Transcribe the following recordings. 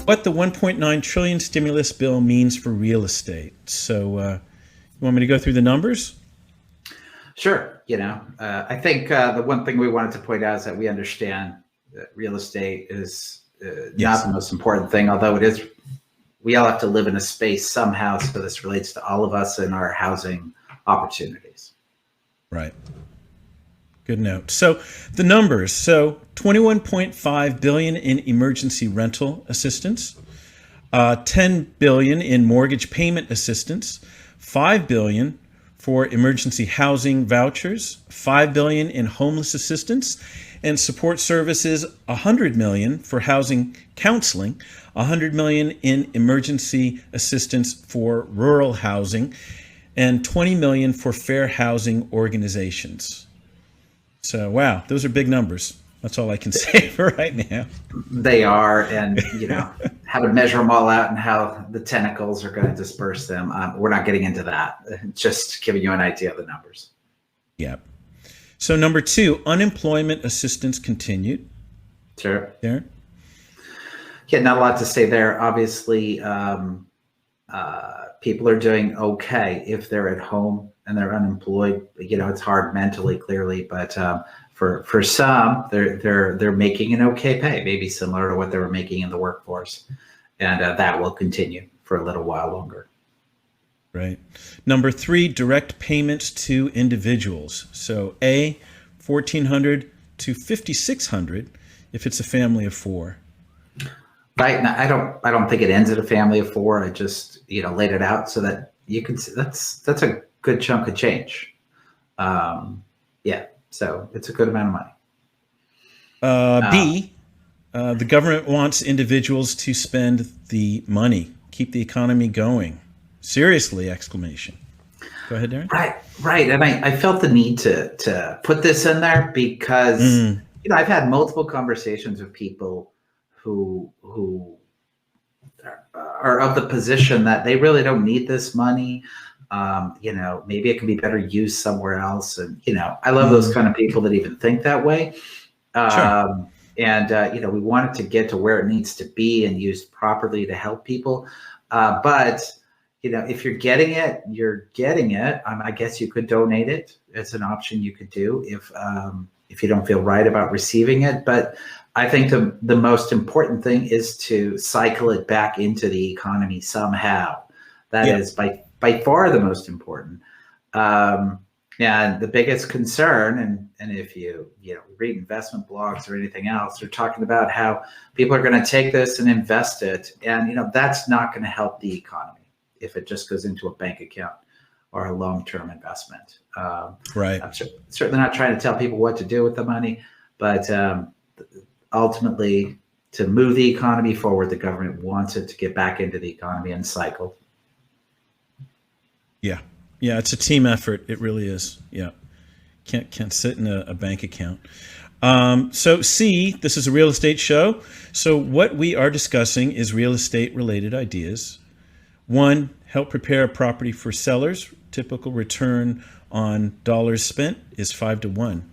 what the 1.9 trillion stimulus bill means for real estate. So, you want me to go through the numbers? Sure. I think the one thing we wanted to point out is that we understand that real estate is not Yes. the most important thing, although it is. We all have to live in a space somehow, so this relates to all of us and our housing opportunities. Right. Good note. So the numbers. So 21.5 billion in emergency rental assistance, 10 billion in mortgage payment assistance, 5 billion for emergency housing vouchers, 5 billion in homeless assistance and support services, 100 million for housing counseling, 100 million in emergency assistance for rural housing, and 20 million for fair housing organizations. So, wow, those are big numbers. That's all I can say for right now. They are, and how to measure them all out and how the tentacles are going to disperse them. We're not getting into that. Just giving you an idea of the numbers. Yeah. So number 2, unemployment assistance continued. Sure. Darren? Yeah, not a lot to say there. Obviously, people are doing okay if they're at home and they're unemployed. It's hard mentally, clearly, but for some, they're making an okay pay, maybe similar to what they were making in the workforce, and that will continue for a little while longer. Right. Number 3, direct payments to individuals. So A, 1,400 to 5,600 if it's a family of 4. Right. Now, I don't think it ends at a family of 4. I just laid it out so that you can see that's a good chunk of change. Yeah. So it's a good amount of money. B, the government wants individuals to spend the money, keep the economy going. Seriously! Exclamation. Go ahead, Darren. Right. And I felt the need to put this in there because I've had multiple conversations with people who are of the position that they really don't need this money. Maybe it can be better used somewhere else. And I love those kind of people that even think that way. Sure. And we want it to get to where it needs to be and used properly to help people. But if you're getting it, you're getting it. I guess you could donate it. It's an option you could do if you don't feel right about receiving it. But I think the most important thing is to cycle it back into the economy somehow. That is by far the most important. And the biggest concern, and if you read investment blogs or anything else, they're talking about how people are going to take this and invest it, and that's not going to help the economy if it just goes into a bank account or a long-term investment. Right. I'm certainly not trying to tell people what to do with the money, but ultimately, to move the economy forward, the government wants it to get back into the economy and cycle. Yeah. Yeah, it's a team effort. It really is. Yeah. Can't sit in a bank account. So C, this is a real estate show. So what we are discussing is real estate related ideas. 1, help prepare a property for sellers. Typical return on dollars spent is 5 to 1.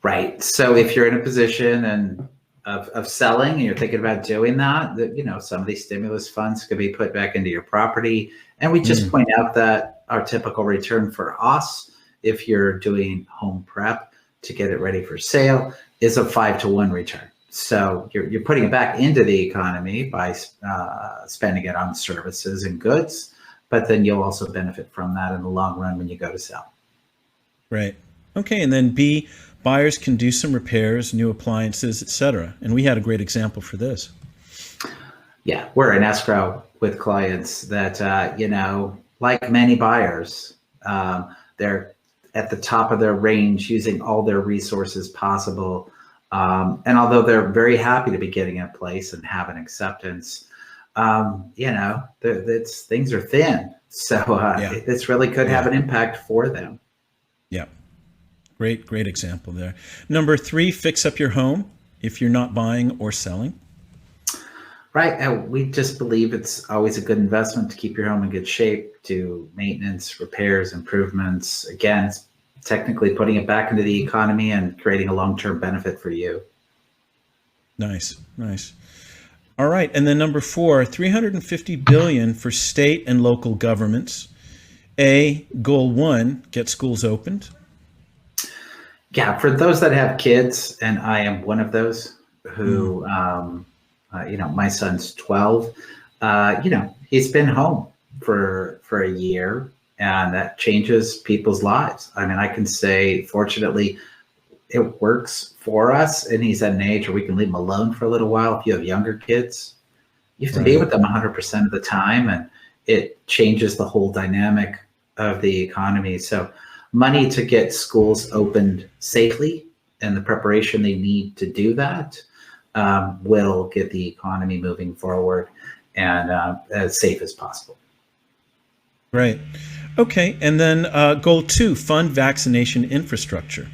Right. So if you're in a position of selling and you're thinking about doing that, some of these stimulus funds could be put back into your property. And we just point out that our typical return for us, if you're doing home prep to get it ready for sale, is a 5 to 1 return. So you're putting it back into the economy by spending it on services and goods, but then you'll also benefit from that in the long run when you go to sell. Right. Okay. And then B, buyers can do some repairs, new appliances, etc. And we had a great example for this. Yeah, we're in escrow with clients that, like many buyers, they're at the top of their range, using all their resources possible. And although they're very happy to be getting in place and have an acceptance, things are thin. So this really could have an impact for them. Yeah. Great example there. Number 3, fix up your home if you're not buying or selling. Right. And we just believe it's always a good investment to keep your home in good shape, do maintenance, repairs, improvements. Again, it's technically putting it back into the economy and creating a long-term benefit for you. Nice. All right. And then number four, 350 billion for state and local governments. Goal one, get schools opened. Yeah, for those that have kids, and I am one of those who, my son's 12. He's been home for a year, and that changes people's lives. I mean, I can say, fortunately, it works for us, and he's at an age where we can leave him alone for a little while. If you have younger kids, you have to be with them 100% of the time, and it changes the whole dynamic of the economy. So money to get schools opened safely and the preparation they need to do that will get the economy moving forward and as safe as possible. Right. Okay. And then goal two, fund vaccination infrastructure.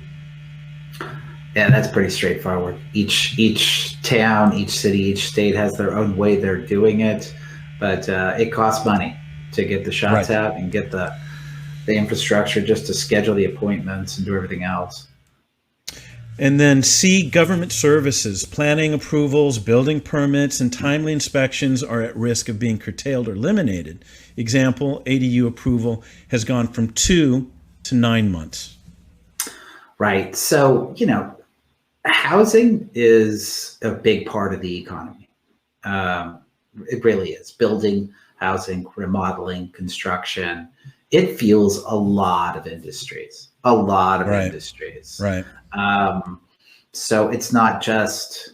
Yeah, that's pretty straightforward. Each town, each city, each state has their own way they're doing it, but it costs money to get the shots out and get the infrastructure just to schedule the appointments and do everything else. And then C, government services, planning approvals, building permits, and timely inspections are at risk of being curtailed or eliminated. Example, ADU approval has gone from 2 to 9 months. Right. So, housing is a big part of the economy. It really is. Building, housing, remodeling, construction. It fuels a lot of industries. Right. So it's not just,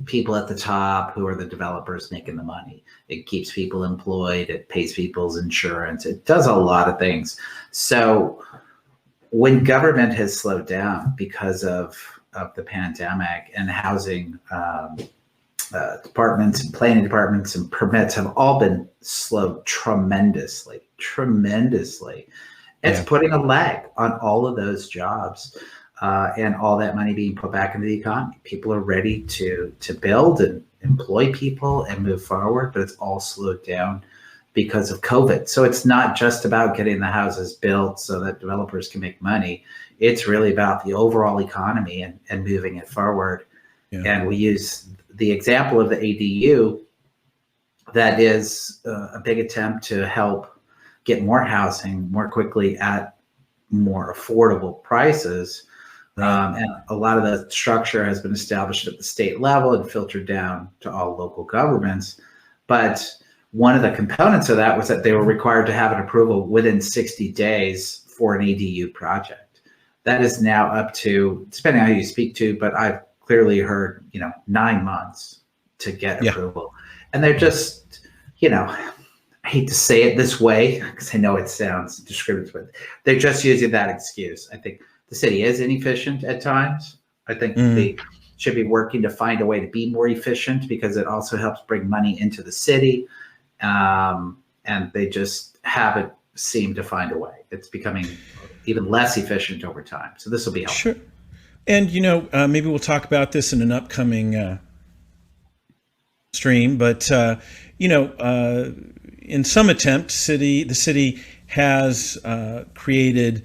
people at the top who are the developers making the money. It keeps people employed. It pays people's insurance. It does a lot of things. So when government has slowed down because of the pandemic, and housing departments and planning departments and permits have all been slowed tremendously. It's putting a lag on all of those jobs and all that money being put back into the economy. People are ready to build and employ people and move forward, but it's all slowed down because of COVID. So it's not just about getting the houses built so that developers can make money. It's really about the overall economy and moving it forward. Yeah. And we use the example of the ADU. That is a big attempt to help get more housing more quickly at more affordable prices. And a lot of the structure has been established at the state level and filtered down to all local governments. But one of the components of that was that they were required to have an approval within 60 days for an ADU project. That is now up to, depending on who you speak to, but I've clearly heard, 9 months to get approval. And they're just, I hate to say it this way because I know it sounds discriminatory. They're just using that excuse. I think the city is inefficient at times. I think they should be working to find a way to be more efficient because it also helps bring money into the city. And they just haven't seemed to find a way. It's becoming even less efficient over time. So this will be helpful. Sure. And, maybe we'll talk about this in an upcoming stream, but, in some attempt, the city has created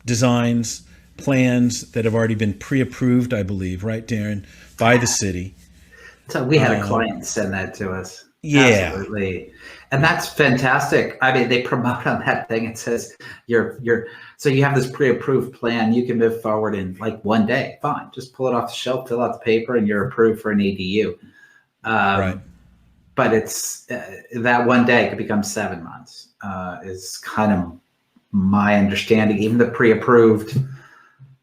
designs, plans that have already been pre-approved, I believe, right, Darren, by the city. So we had a client send that to us. Yeah. Absolutely. And that's fantastic. I mean, they promote on that thing. It says so you have this pre-approved plan. You can move forward in like 1 day. Fine. Just pull it off the shelf, fill out the paper, and you're approved for an ADU. Right. But it's that 1 day could become 7 months is kind of my understanding. Even the pre-approved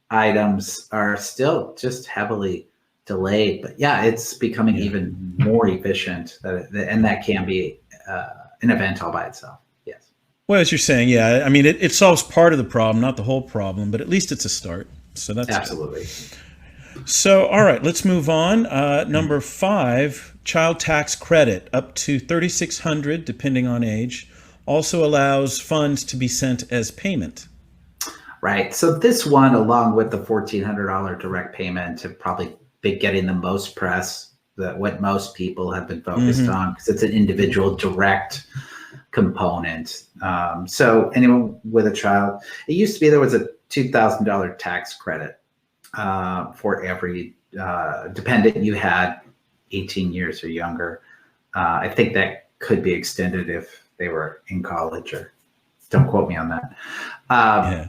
items are still just heavily delayed. But yeah, it's becoming even more efficient. And that can be an event all by itself. Yes. Well, as you're saying, it solves part of the problem, not the whole problem, but at least it's a start. So that's absolutely good. So, all right, let's move on. Number 5, child tax credit up to $3,600, depending on age, also allows funds to be sent as payment. Right. So this one, along with the $1,400 direct payment, have probably been getting the most press. That what most people have been focused on because it's an individual direct component. So anyone with a child, it used to be there was a $2,000 tax credit for every dependent you had, 18 years or younger. I think that could be extended if they were in college, or don't quote me on that.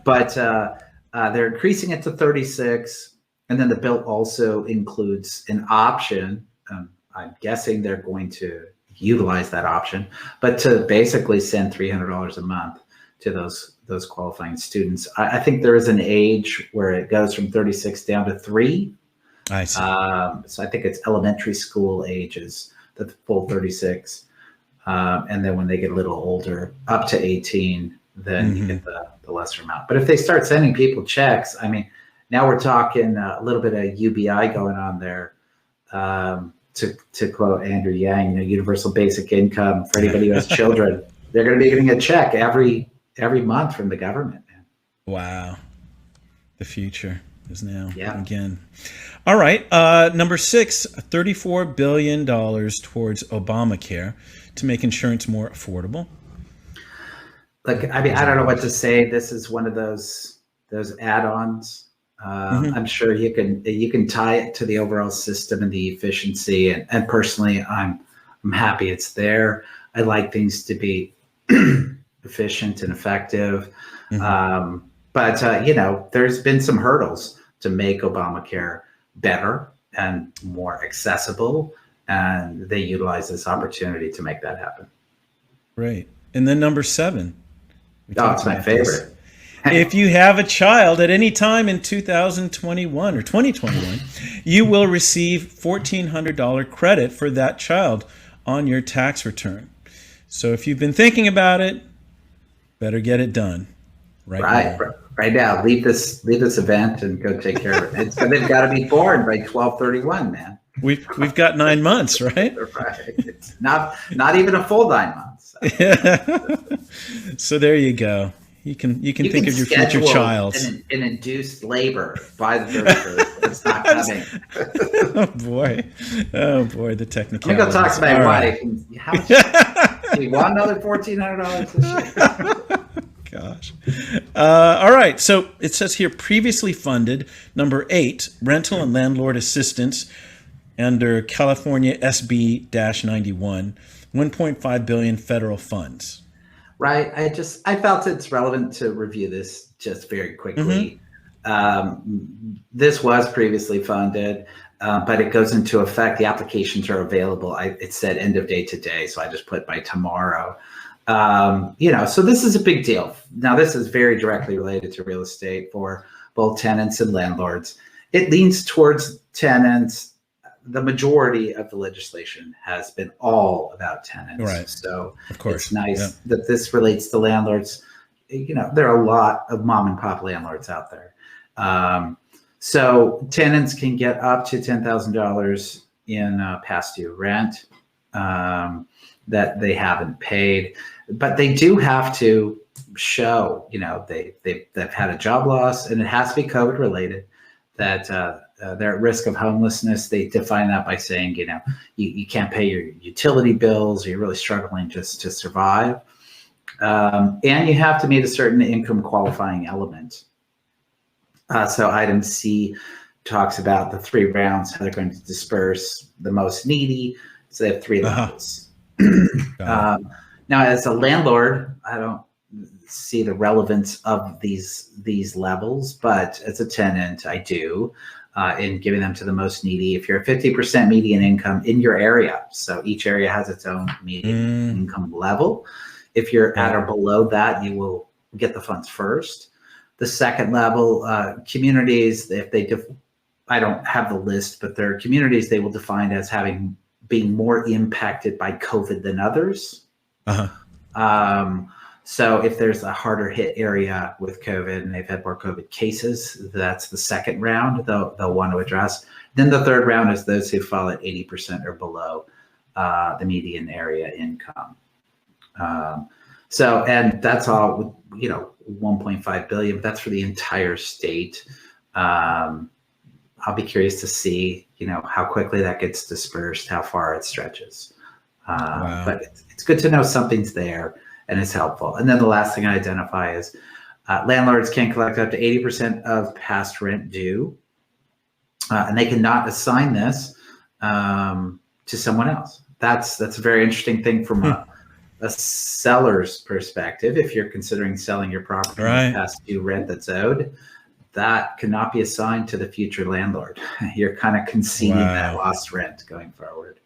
But they're increasing it to 36. And then the bill also includes an option. I'm guessing they're going to utilize that option, but to basically send $300 a month to those qualifying students. I think there is an age where it goes from 36 down to 3. I see. So I think it's elementary school ages, the full 36. And then when they get a little older, up to 18, then you get the lesser amount. But if they start sending people checks, I mean, now we're talking a little bit of UBI going on there. To quote Andrew Yang, universal basic income for anybody who has children. They're going to be getting a check every month from the government. Man. Wow. The future is now again. All right. Number 6, $34 billion towards Obamacare to make insurance more affordable. Like, I mean, I don't know what to say. This is one of those add-ons. I'm sure you can tie it to the overall system and the efficiency. And personally, I'm happy it's there. I like things to be efficient and effective. But there's been some hurdles to make Obamacare better and more accessible. And they utilize this opportunity to make that happen. Right. And then number 7. It's my favorite. If you have a child at any time in 2021 or 2021, you will receive $1,400 credit for that child on your tax return. So if you've been thinking about it, better get it done right now. Leave this event and go take care of it. So they've got to be born by 12/31, man. We've got 9 months, right? Right. It's not even a full 9 months. So. So there you go. You can think of your future child. An induced labor by the 31st. It's not coming. Oh boy, the technicalities. I'm gonna go talk to my wife. Right. How much? Do you want another $1,400 this year? Gosh. All right. So it says here previously funded. Number 8, rental and landlord assistance under California SB-91, $1.5 billion federal funds. Right. I felt it's relevant to review this just very quickly. This was previously funded, but it goes into effect. The applications are available. It said end of day today, so I just put by tomorrow. So this is a big deal. Now, this is very directly related to real estate for both tenants and landlords. It leans towards tenants. The majority of the legislation has been all about tenants. Right. So of course, it's nice that this relates to landlords. There are a lot of mom and pop landlords out there. So tenants can get up to $10,000 in past due rent that they haven't paid, but they do have to show, they've had a job loss, and it has to be COVID related, that they're at risk of homelessness. They define that by saying, you can't pay your utility bills, or you're really struggling just to survive. And you have to meet a certain income qualifying element. So item C talks about the 3 rounds, how they're going to disperse the most needy. So they have 3 levels. Now, as a landlord, I don't see the relevance of these levels, but as a tenant, I do. In giving them to the most needy. If you're a 50% median income in your area, so each area has its own median income level. If you're at or below that, you will get the funds first. The second level, communities, if they I don't have the list, but there are communities they will define as being more impacted by COVID than others. So if there's a harder hit area with COVID and they've had more COVID cases, that's the second round they'll want to address. Then the third round is those who fall at 80% or below the median area income. And that's all, 1.5 billion, but that's for the entire state. I'll be curious to see, how quickly that gets dispersed, how far it stretches. But it's good to know something's there. And it's helpful. And then the last thing I identify is landlords can collect up to 80% of past rent due. And they cannot assign this to someone else. That's a very interesting thing from a seller's perspective. If you're considering selling your property and past due rent that's owed, that cannot be assigned to the future landlord. You're kind of conceding that lost rent going forward.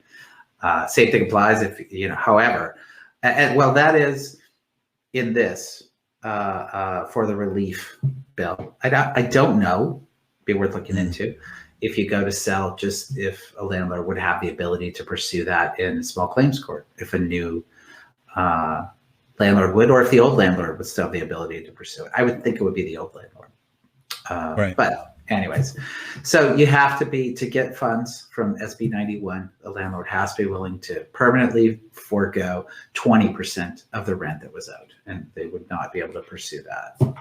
Same thing applies if, however, well, that is in this for the relief bill. I don't know, be worth looking into, if you go to sell, just if a landlord would have the ability to pursue that in small claims court, if a new landlord would, or if the old landlord would still have the ability to pursue it. I would think it would be the old landlord. But anyways, so you have to get funds from SB 91. The landlord has to be willing to permanently forego 20% of the rent that was owed, and they would not be able to pursue that.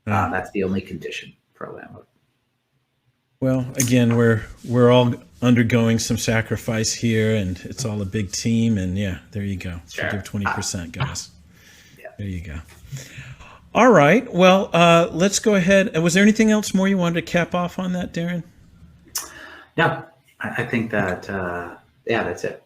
That's the only condition for a landlord. Well, again, we're all undergoing some sacrifice here, and it's all a big team. And yeah, there you go. Sure. Give 20%, guys. Yeah. There you go. All right. Well, let's go ahead. Was there anything else more you wanted to cap off on that, Darren? No, I think that, that's it.